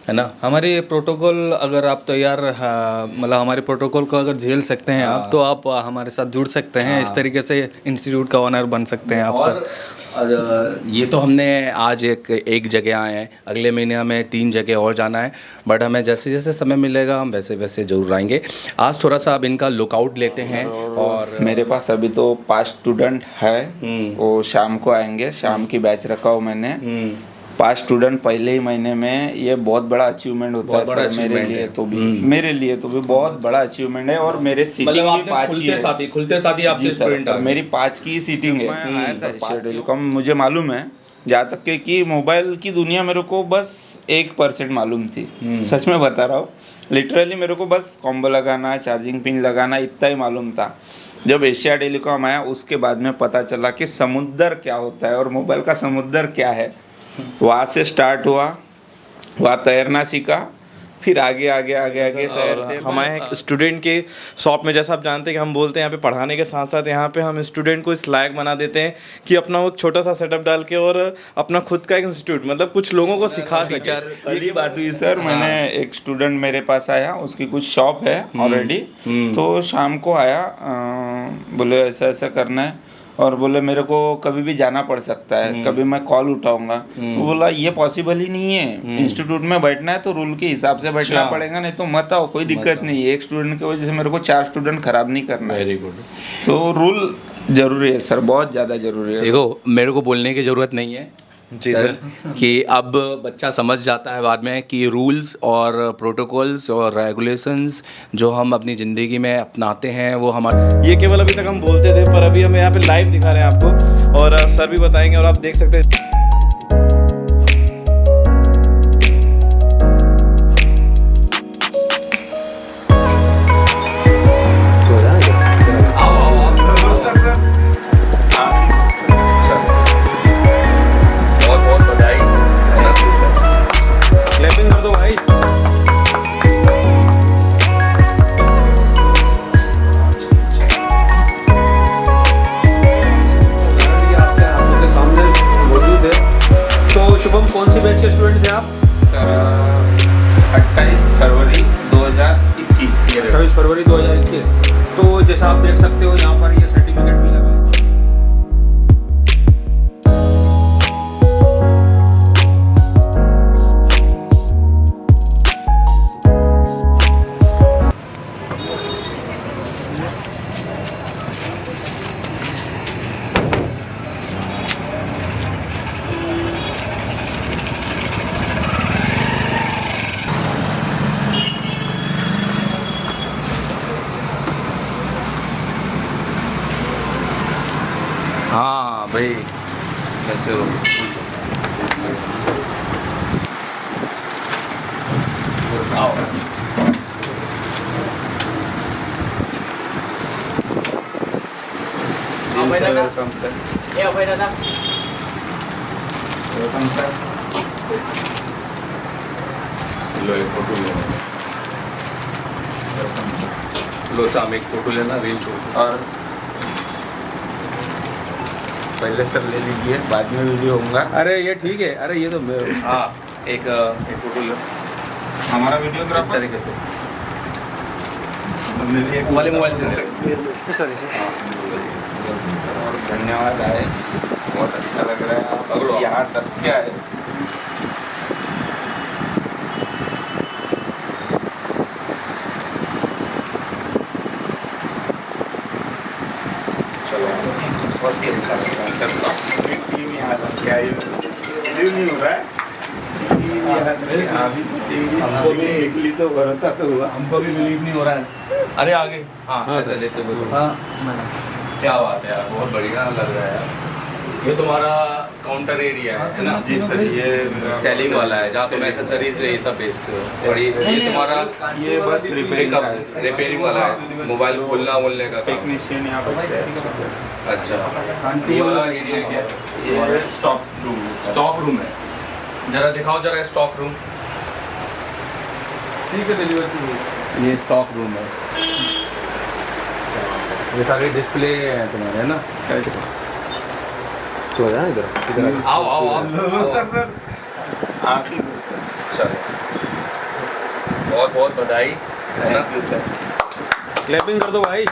है ना। हमारी प्रोटोकॉल अगर आप तैयार मतलब हमारे प्रोटोकॉल को अगर झेल सकते हैं आप, तो आप हमारे साथ जुड़ सकते हैं। इस तरीके से इंस्टीट्यूट का ओनर बन सकते हैं आप सर। और ये तो हमने आज एक जगह आए हैं, अगले महीने हमें 3 जगह और जाना है, बट हमें जैसे जैसे समय मिलेगा हम वैसे वैसे ज़रूर आएंगे। आज थोड़ा सा अब इनका लुकआउट लेते हैं। और मेरे पास अभी तो 5 स्टूडेंट है, वो शाम को आएंगे, शाम की बैच रखा हूँ मैंने। 5 स्टूडेंट पहले ही महीने में, ये बहुत बड़ा अचीवमेंट होता है सर मेरे लिए तो भी, मेरे लिए तो भी बहुत बड़ा अचीवमेंट है। और मेरे सीटिंग भी 5 ही है, खुलते साथ ही आपके स्टूडेंट आ गए। मेरी 5 की सीटिंग है। मैं आया था एशिया टेलीकॉम, मुझे मालूम है जहाँ तक के कि मोबाइल की दुनिया मेरे को बस 1% मालूम थी, सच में बता रहा हूँ। लिटरली मेरे को बस कॉम्बो लगाना, चार्जिंग पिन लगाना इतना ही मालूम था। जब एशिया टेलीकॉम आया उसके बाद में पता चला कि समुद्र क्या होता है और मोबाइल का समुद्र क्या है। वहाँ से स्टार्ट हुआ, वहाँ तैरना सीखा, फिर आगे आगे आगे आगे तैरते। हमारे स्टूडेंट के शॉप में जैसा आप जानते हैं कि हम बोलते हैं यहाँ पे पढ़ाने के साथ साथ यहाँ पे हम स्टूडेंट को इस लायक बना देते हैं कि अपना वो छोटा सा सेटअप डाल के और अपना खुद का एक इंस्टीट्यूट मतलब कुछ लोगों को सिखा सके। ये बात हुई सर, मैंने एक स्टूडेंट मेरे पास आया, उसकी कुछ शॉप है ऑलरेडी, तो शाम को आया, बोले ऐसा ऐसा करना है, और बोले मेरे को कभी भी जाना पड़ सकता है, कभी मैं कॉल उठाऊंगा। वो बोला ये पॉसिबल ही नहीं है, इंस्टीट्यूट में बैठना है तो रूल के हिसाब से बैठना पड़ेगा, नहीं तो मत आओ, कोई दिक्कत नहीं है। एक स्टूडेंट की वजह से मेरे को 4 स्टूडेंट खराब नहीं करना है। Very good. तो रूल जरूरी है सर, बहुत ज़्यादा जरूरी है। देखो मेरे को बोलने की ज़रूरत नहीं है जी सर, कि अब बच्चा समझ जाता है बाद में कि रूल्स और प्रोटोकॉल्स और रेगुलेशंस जो हम अपनी ज़िंदगी में अपनाते हैं वो हमारे, ये केवल अभी तक हम बोलते थे पर अभी हम यहाँ पे लाइव दिखा रहे हैं आपको, और सर भी बताएंगे और आप देख सकते हैं। क्लैपिंग कर दो भाई। तो शुभम कौन सी बैच के स्टूडेंट थे आप? सर 28 फरवरी 2021। 28 फरवरी 2021। तो जैसा आप देख सकते हो यहाँ पर ये सर्टिफिकेट भी लगा है। हाँ भाई कैसे हो? Welcome sir. Welcome sir. लो एक फोटो लेना, लो साम एक फोटो लेना, रील छोड़। और पहले सर ले लीजिए, बाद में वीडियो होगा। अरे ये ठीक है, अरे ये तो हाँ एक फोटो लो हमारा इस वीडियोग्राफर तरीके से वाले मोबाइल से और धन्यवाद आए, बहुत अच्छा लग रहा है आप यहाँ तक क्या है। चलो बहुत ही अच्छा लग रहा है सर। टीम यहाँ तक क्या है, नहीं हो रहा है अभी हमको भी देख ली तो भरोसा तो हुआ। हमको भी बिलीव नहीं हो रहा है। अरे आगे हाँ ऐसे लेते हुए क्या बात है यार, बहुत बढ़िया लग रहा है यार। ये तुम्हारा काउंटर एरिया है ना? जी सर, ये सेलिंग वाला है जहाँ तुम एसेसरीज ये सब बेचते हो। और ये तुम्हारा ये बस रिपेयरिंग वाला है, मोबाइल खोलना बोलने का काम। टेक्नीशियन यहाँ पर। अच्छा ये वाला एरिया क्या है? ये स्टॉक रूम। स्टॉक रूम है, जरा दिखाओ जरा स्टॉक रूम। ठीक है, डिलीवर। ये स्टॉक रूम है, ये सारे डिस्प्ले हैं तुम्हारे है ना? तो इधर आओ आओ आओ सर आप ही चलो बहुत बहुत बधाई है ना। Thank you sir. क्लैपिंग कर दो भाई।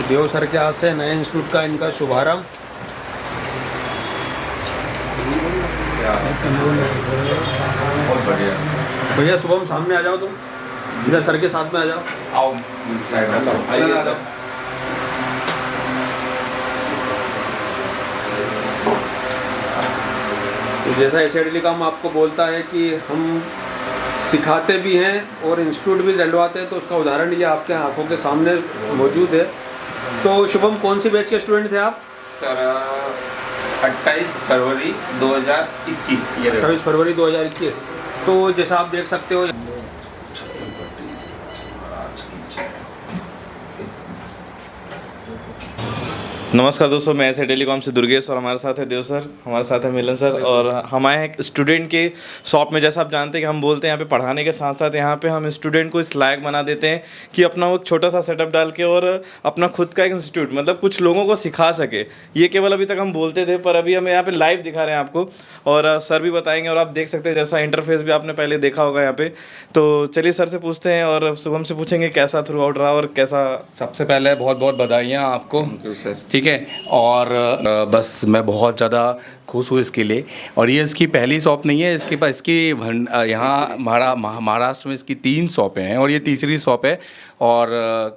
देव सर के हाथ से नए इंस्टीट्यूट का इनका शुभारंभ। बहुत बढ़िया। भैया शुभम सामने आ जाओ, तुम इधर सर के साथ में आ जाओ। आओ साइड में इधर आ जाओ। तो जैसा एशिया टेलीकॉम आपको बोलता है कि हम सिखाते भी हैं और इंस्टीट्यूट भी डलवाते हैं, तो उसका उदाहरण ये आपके आंखों के सामने मौजूद है। तो शुभम, कौन सी बैच के स्टूडेंट थे आप? सर 28 फरवरी 2021। 28 फरवरी 2021। तो जैसा आप देख सकते हो, नमस्कार दोस्तों, मैं एशिया टेलीकॉम से दुर्गेश और हमारे साथ है देव सर, हमारे साथ है मिलन सर। और हम आए हैं स्टूडेंट के शॉप में। जैसा आप जानते हैं कि हम बोलते हैं यहाँ पे पढ़ाने के साथ साथ यहाँ पे हम स्टूडेंट को इस लायक बना देते हैं कि अपना वो छोटा सा सेटअप डाल के और अपना खुद का एक इंस्टीट्यूट, मतलब कुछ लोगों को सिखा सके। ये केवल अभी तक हम बोलते थे, पर अभी हम यहाँ पे लाइव दिखा रहे हैं आपको, और सर भी बताएंगे। और आप देख सकते हैं जैसा इंटरफेस भी आपने पहले देखा होगा यहाँ पे। तो चलिए सर से पूछते हैं और शुभम से पूछेंगे कैसा थ्रू आउट रहा और कैसा। सबसे पहले बहुत बहुत बधाइयाँ आपको। Thank you sir. ठीक है। और बस मैं बहुत ज़्यादा खुश हूँ इसके लिए। और ये इसकी पहली शॉप नहीं है, इसके पास इसकी यहाँ महाराष्ट्र में इसकी 3 शॉपें हैं और ये तीसरी शॉप है। और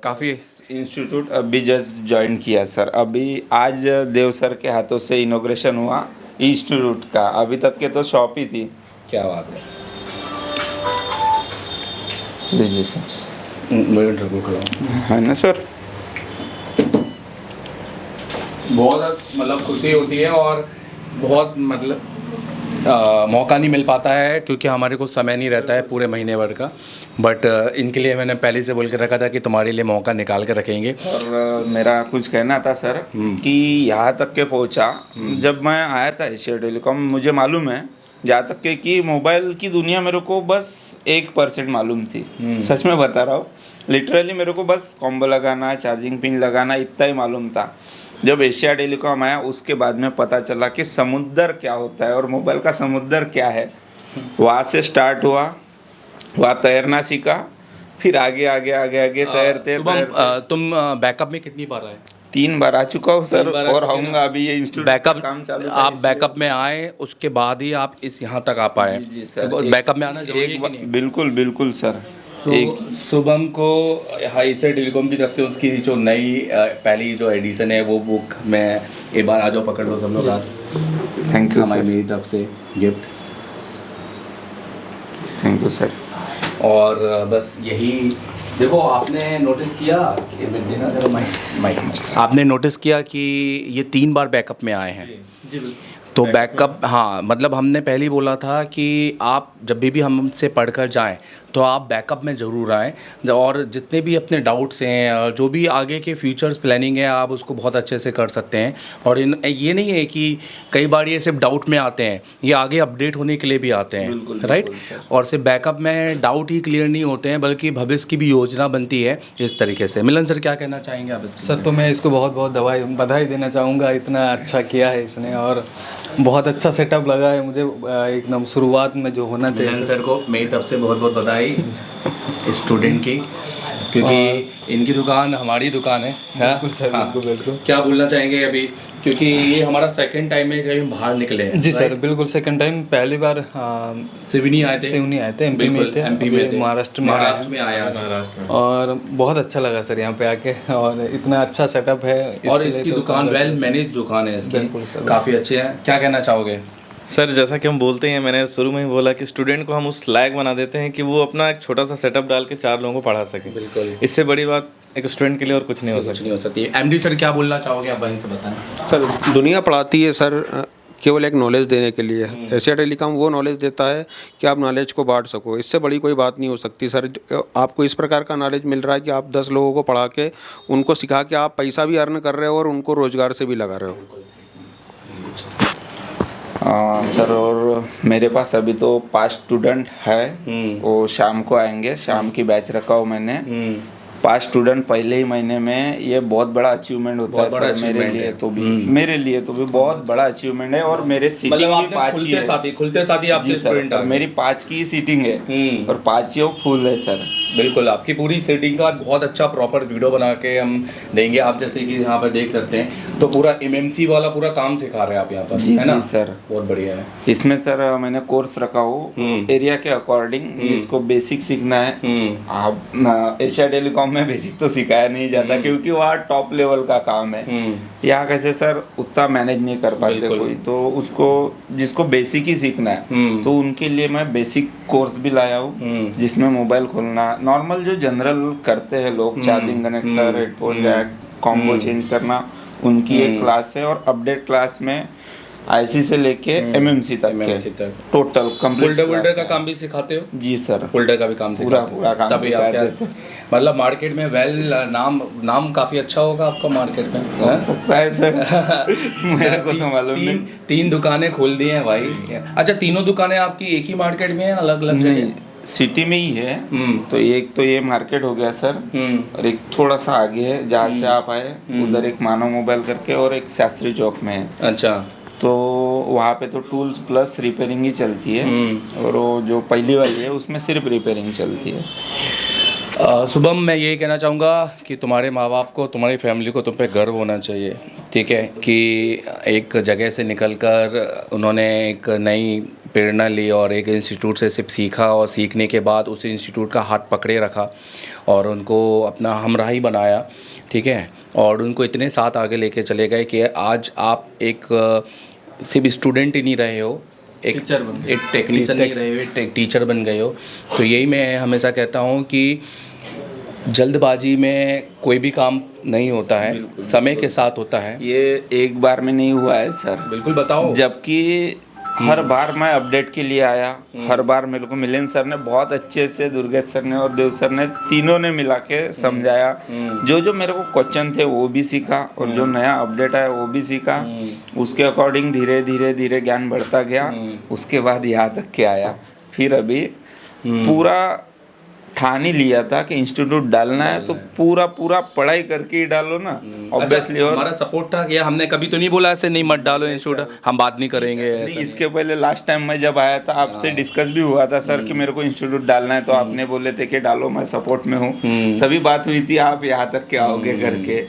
काफ़ी इंस्टीट्यूट अभी जस्ट ज्वाइन किया सर। अभी आज देव सर के हाथों से इनॉग्रेशन हुआ इंस्टीट्यूट का। अभी तक के तो शॉप ही थी। क्या बात है। लीजिए सर। है ना सर। बहुत मतलब खुशी होती है और बहुत मतलब मौका नहीं मिल पाता है क्योंकि हमारे को समय नहीं रहता है पूरे महीने भर का। बट इनके लिए मैंने पहले से बोल के रखा था कि तुम्हारे लिए मौका निकाल कर रखेंगे। और मेरा कुछ कहना था सर कि यहाँ तक के पहुँचा। जब मैं आया था एशिया टेलीकॉम, मुझे मालूम है जहाँ तक के कि मोबाइल की दुनिया मेरे को बस 1% मालूम थी। सच में बता रहा हूँ, लिटरली मेरे को बस कॉम्बो लगाना, चार्जिंग पिन लगाना इतना ही मालूम था। जब एशिया टेलीकॉम आया उसके बाद में पता चला कि समुद्र क्या होता है और मोबाइल का समुद्र क्या है। वहाँ से स्टार्ट हुआ, वहाँ तैरना सीखा, फिर आगे आगे आगे आगे तैरते तुम बैकअप में कितनी बार आए? 3 बार आ चुका हूँ सर, 3 बार और आऊँगा। अभी ये इंस्टीट्यूट बैकअप काम चालू था, आप इसलिए- बैकअप में आए उसके बाद ही आप इस यहाँ तक आ पाए। जी सर। बैकअप में आना जरूरी है कि नहीं? बिल्कुल बिल्कुल सर। तो शुभम को एशिया टेलीकॉम की तरफ से उसकी जो नई पहली जो एडिशन है वो बुक में एक बार आ जाओ, पकड़ लो सब लोग। थैंक यू हमारी सर। मेरी तरफ से गिफ्ट। Thank you sir. और बस यही देखो, आपने नोटिस किया कि देना जरा माइक आपने नोटिस किया कि ये 3 बार बैकअप में आए हैं। तो बैकअप, हाँ, मतलब हमने पहले ही बोला था कि आप जब भी हमसे पढ़कर जाएं तो आप बैकअप में ज़रूर आएँ और जितने भी अपने डाउट्स हैं, जो भी आगे के फ्यूचर्स प्लानिंग है, आप उसको बहुत अच्छे से कर सकते हैं। और ये नहीं है कि कई बार ये सिर्फ डाउट में आते हैं, ये आगे अपडेट होने के लिए भी आते हैं, राइट। और सिर्फ बैकअप में डाउट ही क्लियर नहीं होते हैं बल्कि भविष्य की भी योजना बनती है इस तरीके से। मिलन सर, क्या कहना चाहेंगे आप इसके? सर, तो मैं इसको बहुत बहुत बधाई देना चाहूँगा। इतना अच्छा किया है इसने और बहुत अच्छा सेटअप लगा है मुझे एकदम शुरुआत में जो होना चाहिए। मिलन सर को मेरी तरफ से बहुत बहुत बधाई स्टूडेंट की, क्योंकि इनकी दुकान हमारी दुकान है। बिल्कुल सर, बिल्कुल बिल्कुल। क्या बोलना चाहेंगे अभी, क्योंकि ये हमारा सेकंड टाइम है जब हम बाहर निकले हैं। जी सर, बिल्कुल सेकंड टाइम। पहली बार सिवनी आए थे, सिवनी आए थे, एमपी में थे, एमपी में थे, महाराष्ट्र में आया और बहुत अच्छा लगा सर यहाँ पे आके। और इतना अच्छा सेटअप है और इसकी दुकान वेल मैनेज दुकान है इसकी, काफ़ी अच्छे हैं। क्या कहना चाहोगे? सर, जैसा कि हम बोलते हैं, मैंने शुरू में ही बोला कि स्टूडेंट को हम उस लायक बना देते हैं कि वो अपना एक छोटा सा सेटअप डाल के 4 लोगों को पढ़ा सके। बिल्कुल। इससे बड़ी बात एक स्टूडेंट के लिए और कुछ नहीं हो सकती। एमडी सर, क्या बोलना चाहोगे आप? वहीं से बताएं। सर, दुनिया पढ़ाती है सर केवल एक नॉलेज देने के लिए। एशिया टेलीकॉम वो नॉलेज देता है कि आप नॉलेज को बांट सको। इससे बड़ी कोई बात नहीं हो सकती सर। आपको इस प्रकार का नॉलेज मिल रहा है कि आप 10 लोगों को पढ़ा के, उनको सिखा के आप पैसा भी अर्न कर रहे हो और उनको रोज़गार से भी लगा रहे हो। सर, और मेरे पास अभी तो 5 स्टूडेंट है, वो शाम को आएंगे। शाम की बैच रखा हो मैंने। पास स्टूडेंट पहले ही महीने में, ये बहुत बड़ा अचीवमेंट होता है बहुत बड़ा सर मेरे achievement लिए है। तो भी, मेरे लिए तो भी बहुत बड़ा अचीवमेंट है। और मेरे सीटिंग मतलब भी आपने 5 ही खुलते साथ ही आपके जी सर, स्टूडेंट आ और गए। मेरी 5 की सीटिंग है और 5 ही फुल है सर। बिल्कुल, आपकी पूरी सेटिंग का बहुत अच्छा प्रॉपर वीडियो बना के हम देंगे। आप जैसे कि यहाँ पर देख सकते हैं, तो पूरा एमएमसी वाला पूरा काम सिखा रहे हैं आप यहाँ पर, जी है ना? जी सर, बहुत बढ़िया है। इसमें सर मैंने कोर्स रखा हो एरिया के अकॉर्डिंग, जिसको बेसिक सीखना है। आप एशिया टेलीकॉम में बेसिक तो सिखाया नहीं जाता क्योंकि वहाँ टॉप लेवल का काम है। यहाँ कैसे सर उतना मैनेज नहीं कर पाते बिल्कुल। कोई, तो उसको जिसको बेसिक ही सीखना है तो उनके लिए मैं बेसिक कोर्स भी लाया हूँ, जिसमें मोबाइल खोलना नॉर्मल जो जनरल करते हैं लोग, charging connector, headphone jack, combo change करना, उनकी एक क्लास है। और अपडेट क्लास में आईसी से लेके एमएमसी तक MMC तक। टोटल कंप्लीट फोल्डर का काम भी सिखाते हो? जी सर, फोल्डर का भी काम पूरा सिखाते हो? पूरा काम तभी आप सिखाते क्या, हैं सर। मतलब मार्केट में नाम काफ़ी अच्छा होगा आपका मार्केट में, हो हाँ? सकता है सर मेरे को तो मालूम नहीं। तीन दुकानें खोल दी हैं भाई। अच्छा, तीनों दुकानें आपकी एक ही मार्केट में है, अलग अलग नहीं, जगह? सिटी में ही है। तो एक तो ये मार्केट हो गया सर, और एक थोड़ा सा आगे है जहाँ से आप आए, उधर एक मानव मोबाइल करके, और एक शास्त्री चौक में है। अच्छा, तो वहाँ पे तो टूल्स प्लस रिपेयरिंग ही चलती है, और वो जो पहली वाली है उसमें सिर्फ रिपेयरिंग चलती है। शुभम, मैं यही कहना चाहूँगा कि तुम्हारे माँ बाप को, तुम्हारी फैमिली को तुम पे गर्व होना चाहिए, ठीक है, कि एक जगह से निकलकर उन्होंने एक नई प्रेरणा ली और एक इंस्टीट्यूट से सिर्फ सीखा, और सीखने के बाद उस इंस्टीट्यूट का हाथ पकड़े रखा और उनको अपना हमराही बनाया, ठीक है, और उनको इतने साथ आगे लेके चले गए कि आज आप एक सिर्फ स्टूडेंट ही नहीं रहे हो, एक टेक्नीशियन नहीं रहे हो, एक टीचर बन गए हो। तो यही मैं हमेशा कहता हूँ कि जल्दबाजी में कोई भी काम नहीं होता है, समय के साथ होता है। ये एक बार में नहीं हुआ है सर, बिल्कुल, बताओ। जबकि हर बार मैं अपडेट के लिए आया, हर बार मेरे को मिलन सर ने बहुत अच्छे से, दुर्गेश सर ने और देव सर ने, तीनों ने मिला के समझाया। जो जो मेरे को क्वेश्चन थे वो भी सीखा, और जो नया अपडेट आया वो भी सीखा। उसके अकॉर्डिंग धीरे धीरे धीरे ज्ञान बढ़ता गया। उसके बाद यहाँ तक के आया। फिर अभी पूरा ठान ही लिया था कि इंस्टीट्यूट डालना है, तो पूरा पूरा पढ़ाई करके ही डालो ना, ऑब्वियसली। और हमारा सपोर्ट था कि हमने कभी तो नहीं बोला ऐसे नहीं मत डालो इंस्टीट्यूट, हम बात नहीं करेंगे। नहीं, इसके पहले लास्ट टाइम मैं जब आया था आपसे डिस्कस भी हुआ था सर कि मेरे को इंस्टीट्यूट डालना है, तो आपने बोले थे कि डालो, मैं सपोर्ट में हूँ। तभी बात हुई थी, आप यहाँ तक के आओगे करके।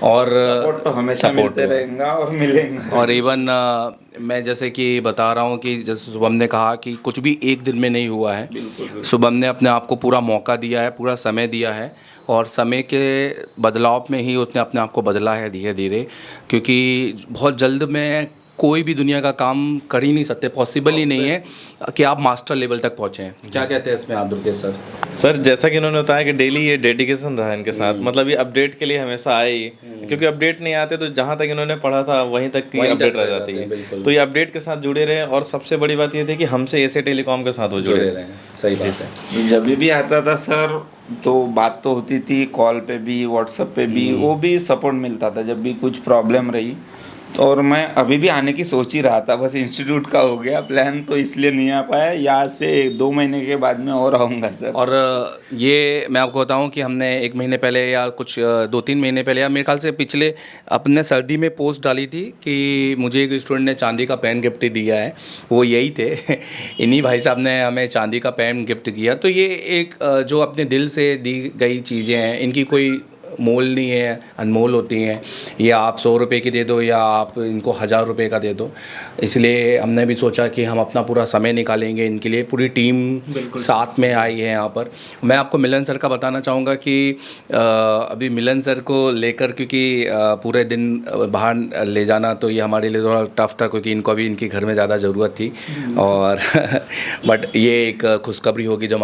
और सपोर्ट तो हमेशा support मिलते रहेगा और मिलेंगे। और इवन मैं जैसे कि बता रहा हूँ कि जैसे शुभम ने कहा कि कुछ भी एक दिन में नहीं हुआ है। शुभम ने अपने आप को पूरा मौका दिया है, पूरा समय दिया है, और समय के बदलाव में ही उसने अपने आप को बदला है धीरे धीरे, क्योंकि बहुत जल्द में कोई भी दुनिया का काम कर ही नहीं सकते, पॉसिबल ही नहीं है कि आप मास्टर लेवल तक पहुँचे। क्या कहते हैं इसमें आप दुर्गेश सर? सर, जैसा कि इन्होंने बताया कि डेली ये डेडिकेशन रहा इनके साथ, मतलब ये अपडेट के लिए हमेशा आए ही, क्योंकि अपडेट नहीं आते तो जहाँ तक इन्होंने पढ़ा था वहीं तक की अपडेट रह जाती है। तो ये अपडेट के साथ जुड़े रहे, और सबसे बड़ी बात ये थी कि हमसे एशिया टेलीकॉम के साथ वो जुड़े रहे। सही बात है। जब भी आता था सर तो बात तो होती थी, कॉल पे भी, व्हाट्सएप पे भी, वो भी सपोर्ट मिलता था जब भी कुछ प्रॉब्लम रही। और मैं अभी भी आने की सोच ही रहा था, बस इंस्टीट्यूट का हो गया प्लान, तो इसलिए नहीं आ पाया। यहाँ से 2 महीने के बाद में और आऊँगा सर। और ये मैं आपको बताऊं कि हमने 1 महीने पहले या कुछ 2-3 महीने पहले, या मेरे ख्याल से पिछले अपने सर्दी में पोस्ट डाली थी कि मुझे एक स्टूडेंट ने चांदी का पेन गिफ्ट दिया है। वो यही थे इन्हीं भाई साहब ने हमें चांदी का पेन गिफ्ट किया। तो ये एक जो अपने दिल से दी गई चीज़ें हैं, इनकी कोई मोल नहीं है, अनमोल होती हैं। ये आप 100 रुपये की दे दो या आप इनको 1000 रुपये का दे दो। इसलिए हमने भी सोचा कि हम अपना पूरा समय निकालेंगे इनके लिए। पूरी टीम साथ में आई है यहाँ पर। मैं आपको मिलन सर का बताना चाहूँगा कि अभी मिलन सर को लेकर, क्योंकि पूरे दिन बाहर ले जाना तो ये हमारे लिए थोड़ा टफ था, क्योंकि इनको अभी इनके घर में ज़्यादा ज़रूरत थी। और बट ये एक खुशखबरी होगी जो हम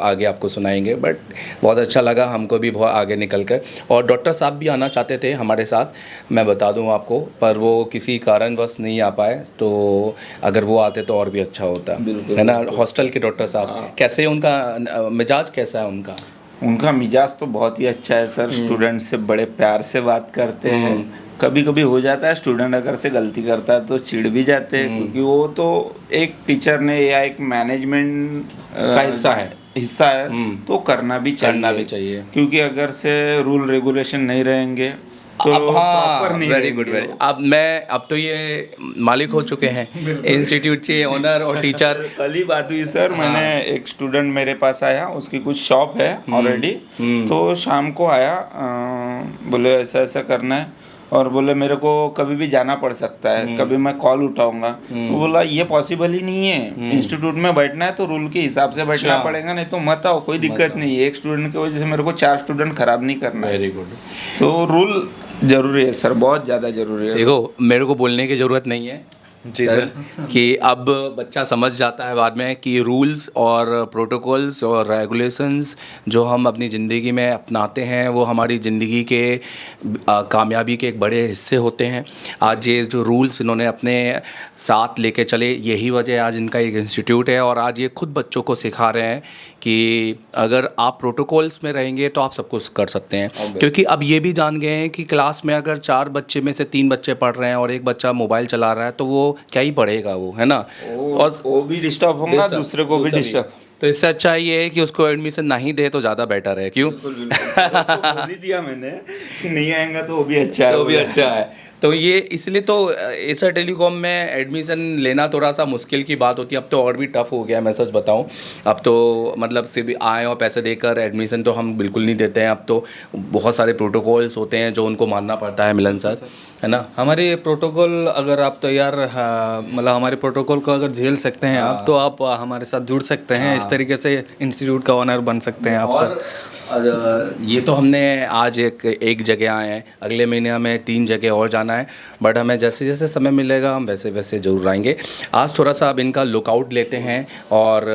आगे आपको सुनाएंगे। बट बहुत अच्छा लगा हमको भी बहुत आगे निकल कर। और डॉक्टर साहब भी आना चाहते थे हमारे साथ, मैं बता दूं आपको, पर वो किसी कारणवश नहीं आ पाए। तो अगर वो आते तो और भी अच्छा होता, है ना। हॉस्टल के डॉक्टर साहब कैसे, उनका मिजाज कैसा है उनका? उनका मिजाज तो बहुत ही अच्छा है सर। स्टूडेंट से बड़े प्यार से बात करते हैं। कभी कभी हो जाता है स्टूडेंट अगर से गलती करता है तो चिढ़ भी जाते हैं, क्योंकि वो तो एक टीचर ने या एक मैनेजमेंट का हिस्सा है। हिस्सा है तो करना भी चाहिए। करना भी चाहिए। क्योंकि अगर से रूल रेगुलेशन नहीं रहेंगे तो अब हाँ, प्रॉपर नहीं वेरी गुड, रहेंगे। अब तो ये मालिक हो चुके हैं इंस्टीट्यूट के ओनर और टीचर। कल ही बात हुई सर, मैंने एक स्टूडेंट मेरे पास आया, उसकी कुछ शॉप है ऑलरेडी, तो शाम को आया, बोले ऐसा ऐसा करना है, और बोले मेरे को कभी भी जाना पड़ सकता है, कभी मैं कॉल उठाऊंगा। वो बोला ये पॉसिबल ही नहीं है, इंस्टीट्यूट में बैठना है तो रूल के हिसाब से बैठना पड़ेगा, नहीं तो मत आओ, कोई दिक्कत नहीं है। एक स्टूडेंट की वजह से मेरे को 4 स्टूडेंट खराब नहीं करना है। Very good. तो रूल जरूरी है सर, बहुत ज़्यादा जरूरी है। देखो मेरे को बोलने की ज़रूरत नहीं है जी सर कि अब बच्चा समझ जाता है बाद में कि रूल्स और प्रोटोकॉल्स और रेगुलेशंस जो हम अपनी ज़िंदगी में अपनाते हैं वो हमारी ज़िंदगी के कामयाबी के एक बड़े हिस्से होते हैं। आज ये जो रूल्स इन्होंने अपने साथ लेके चले, यही वजह आज इनका एक इंस्टीट्यूट है, और आज ये खुद बच्चों को सिखा रहे हैं कि अगर आप प्रोटोकॉल्स में रहेंगे तो आप सब कुछ कर सकते हैं। क्योंकि अब ये भी जान गए हैं कि क्लास में अगर 4 बच्चे में से 3 बच्चे पढ़ रहे हैं और एक बच्चा मोबाइल चला रहा है तो वो क्या ही पढ़ेगा वो, है ना। और वो भी डिस्टर्ब होगा, दूसरे को भी डिस्टर्ब। तो इससे अच्छा ये है कि उसको एडमिशन नहीं दे तो ज़्यादा बेटर है। क्यों? उसको बोल ही दिया मैंने कि नहीं आएगा तो वो भी अच्छा है, तो भी अच्छा है। तो ये इसलिए तो एसर टेलीकॉम में एडमिशन लेना थोड़ा सा मुश्किल की बात होती है। अब तो और भी टफ़ हो गया है, मैं सच बताऊं। अब तो मतलब सिर्फ आए और पैसे देकर एडमिशन तो हम बिल्कुल नहीं देते हैं। अब तो बहुत सारे प्रोटोकॉल्स होते हैं जो उनको मानना पड़ता है, मिलन सर, है ना। हमारे प्रोटोकॉल अगर आप तैयार मतलब हमारे प्रोटोकॉल को अगर झेल सकते हैं आप, तो आप हमारे साथ जुड़ सकते हैं। इस तरीके से इंस्टीट्यूट का ओनर बन सकते हैं आप सर। और ये तो हमने आज एक जगह आए हैं, अगले महीने हमें 3 जगह और जाना है, बट हमें जैसे जैसे समय मिलेगा हम वैसे वैसे ज़रूर आएंगे। आज थोड़ा सा अब इनका लुकआउट लेते हैं, और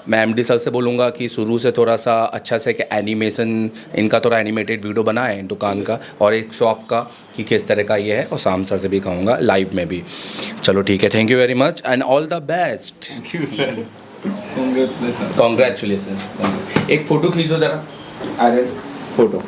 मैं एमडी सर से बोलूँगा कि शुरू से थोड़ा सा अच्छा से एक एनिमेशन, इनका थोड़ा एनिमेटेड वीडियो बनाए दुकान का और एक शॉप का कि किस तरह का ये है, और शाम सर से भी कहूँगा लाइव में भी। चलो ठीक है, thank you very much and all the best. Thank you sir. Congratulation. एक फ़ोटो खींचो ज़रा। अरे फोटो